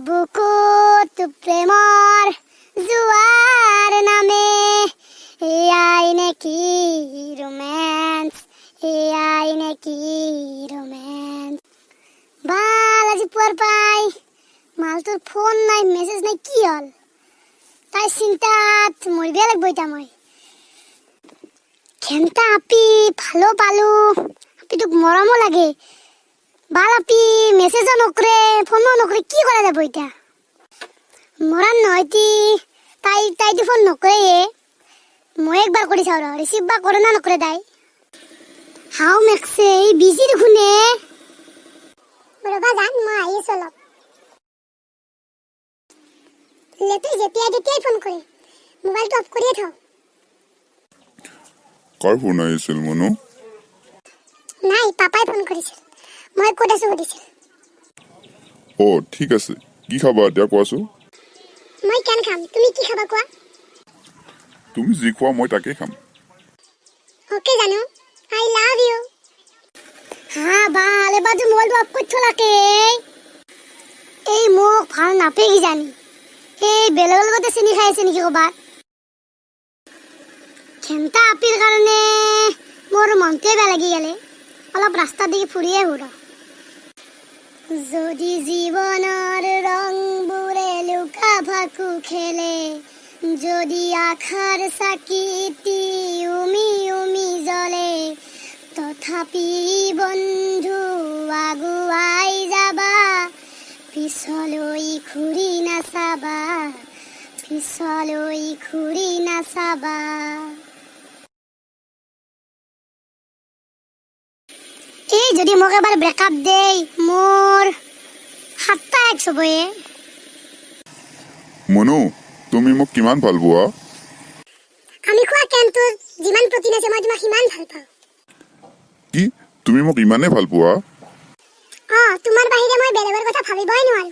বুকুত প্ৰেমৰ জোৱাৰ নামে এয়াই নেকি ৰোমেন্স এয়াই নেকি ৰোমেন্স বাল আজি পুৱাৰ পাই মালটোৰ ফোন নাই মেছেজ নাই কি হল তাই চিন্তাত মৰিব লাগিব এতিয়া মই খেন্তা আপি ভালো পালো আপিটোক মৰমো লাগে বাল আপি মেছেজও নকৰে ফোনো নকৰে কি কৰা যাব এতিয়া মৰাণ নহয়তি তাইতো ফোন নকৰে মই একবাৰ কৰি চাওঁ ৰিচিভ বা কৰে না নকৰে তাই হাও মেক্সে বিজি দেখোনে ৰবা জান মই আহি আছো অলপ লেতে যেতিয়াই ফোন কৰে মোবাইলটো অফ কৰিয়ে থওঁ কাৰ ফোন আহিছিল মনো নাই পাপাই ফোন কৰিছিল মই ক'ত আছো সুধিছিল অ ঠিক আছে কি খাবা এতিয়া কোৱাচোন মই কেন খাম তুমি কি খাবা কোৱা তুমি যি খোৱা মই তাকে খাম ওকে জানো আই লাভ ইউ হা বালে বাজু মোবাইলটো অফ কৰি থলাকে এই মোক ভাল নাপে কি জানি এই বেলেগৰ লগতে চিনি খাই আছে নেকি ক'বাত খেন্তা আপিৰ কাৰণে মোৰ মনটোৱে বেয়া লাগি গেলে অলপ ৰাস্তা দিকে ফুৰিয়ে ঘূৰা যদি জীৱনৰ ৰংবোৰে লুকা ভাকু খেলে যদি আখাৰ চাকিটি উমি উমি জ্বলে তথাপি বন্ধু আগুৱাই যাবা পিছলৈ ঘূৰি নাচাবা পিছলৈ ঘূৰি নাচাবা এই যদি মোক এবাৰ ব্ৰেকআপ দেই মোৰ সাতটা এক্স হ'বয়ে মনো তুমি মোক কিমান ভাল পোৱা আমি খোৱা কেনটো যিমান প্ৰটিন আছে মই তোমাক সিমান ভাল পাওঁ কি তুমি মোক ইমানে ভাল পোৱা তোমাৰ বাহিৰে মই বেলেগৰ কথা ভাবিবই নোৱাৰো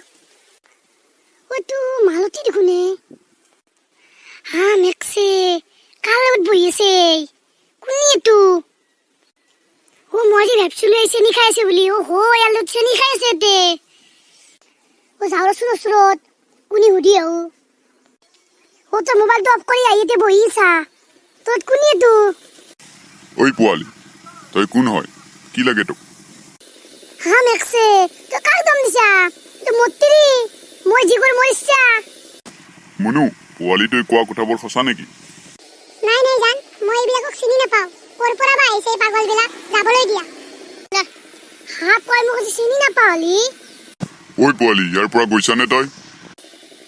ওটো মালতী দেখোনে হা মেক্সে কাৰ লগত বহি আছে কোনে এইটো মই যে ভাবছিলো এই চেনি খাই আছে বুলি ইয়াৰ লগত চেনি খাই আছে তে যাওঁচোন ওচৰত কোনে সুধি আহো তোৰ মোবাইলটো অফ কৰি আহি এতিয়া বহি চা তোৰ কোনে এইটো ঐ পোৱালি তই কোন হয় কি লাগে তোক হা মেক্সে তই কাক দম দিছা তো মত্তিৰি মই জিগৰ মৰিছা মনো পোৱালিটোৱে কোৱা কথাবোৰ সঁচা নেকি নাই জান মই এইবিলাকক চিনি নাপাওঁ ক'ৰ পৰা বা আহিছে এই পাগলবিলাক যাবলৈ দিয়া হা তই মোক চিনি নাপালি ঐ পোৱালি ইয়াৰ পৰা গৈছানে তই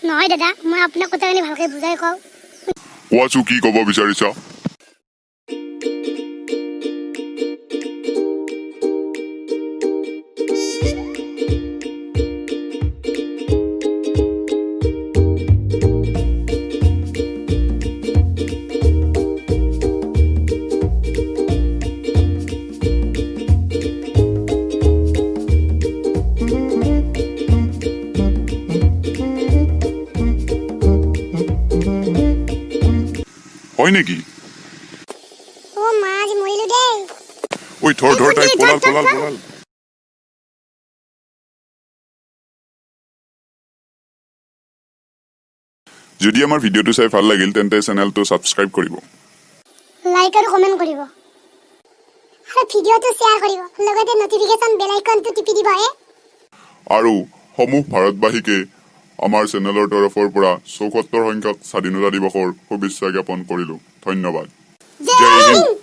নহয় দাদা মই আপোনাক কথাখিনি ভালকৈ বুজাই কওঁ কোৱাচোন কি ক'ব বিচাৰিছা হয় নেকি মা আজি মৰিলো দেই ঐ ধৰ তাই পলাল যদি আমাৰ ভিডিঅ'টো চাই ভাল লাগিল তেন্তে চেনেলটো সাবস্ক্ৰাইব কৰিব লাইক আৰু কমেন্ট কৰিব আৰু ভিডিঅ'টো শ্বেয়াৰ কৰিব লগতে নটিফিকেশন বেল আইকনটো টিপি দিব আৰু সমূহ ভাৰতবাসীকে আমাৰ চেনেলৰ তৰফৰ পৰা ৭৪ সংখ্যক স্বাধীনতা দিৱসৰ শুভেচ্ছা জ্ঞাপন কৰিলো ধন্যবাদ জয় হিন্দ